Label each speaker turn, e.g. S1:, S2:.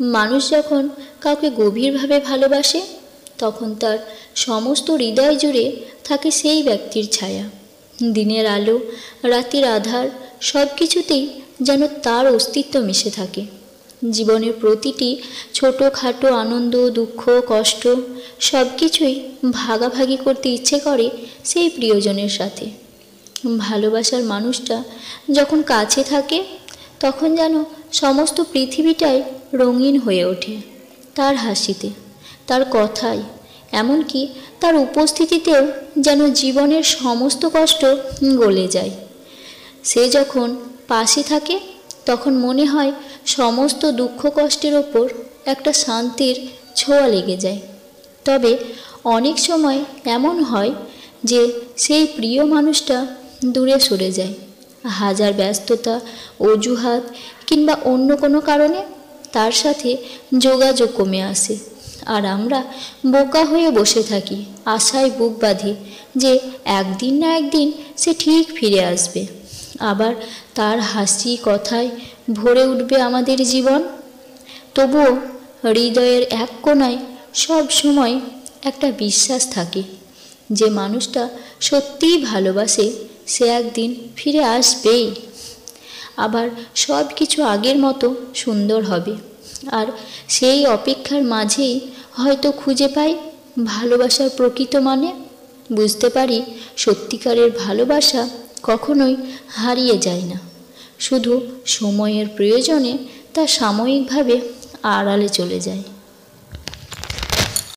S1: মানুষ যখন কাউকে গভীরভাবে ভালোবাসে তখন তার সমস্ত হৃদয় জুড়ে থাকে সেই ব্যক্তির ছায়া। দিনের আলো, রাতের আধার, সব কিছুতেই যেন তার অস্তিত্ব মিশে থাকে। জীবনের প্রতিটি ছোটোখাটো আনন্দ, দুঃখ, কষ্ট সব কিছুই ভাগাভাগি করতে ইচ্ছে করে সেই প্রিয়জনের সাথে। ভালোবাসার মানুষটা যখন কাছে থাকে তখন যেন সমস্ত পৃথিবীটাই রঙিন হয়ে ওঠে তার হাসিতে, তার কথায়, এমনকি তার উপস্থিতিতেও যেন জীবনের সমস্ত কষ্ট গলে যায়। সে যখন পাশে থাকে তখন মনে হয় সমস্ত দুঃখ কষ্টের ওপর একটা শান্তির ছোঁয়া লেগে যায়। তবে অনেক সময় এমন হয় যে সেই প্রিয় মানুষটা দূরে সরে যায়। হাজার ব্যস্ততা, অজুহাত কিংবা অন্য কোনো কারণে তার সাথে যোগাযোগ কমে আসে, আর আমরা বোকা হয়ে বসে থাকি, আশায় বুক বাঁধি যে একদিন না একদিন সে ঠিক ফিরে আসবে, আবার তার হাসি কথায় ভরে উঠবে আমাদের জীবন। তবুও হৃদয়ের এক কোণায় সব সময় একটা বিশ্বাস থাকে যে মানুষটা সত্যিই ভালোবাসে, সে একদিন ফিরে আসবেই, আবার সব কিছু আগের মতো সুন্দর হবে। আর সেই অপেক্ষার মাঝেই হয়তো খুঁজে পাই ভালোবাসার প্রকৃত মানে, বুঝতে পারি সত্যিকারের ভালোবাসা কখনোই হারিয়ে যায় না, শুধু সময়ের প্রয়োজনে তা সাময়িকভাবে আড়ালে চলে যায়।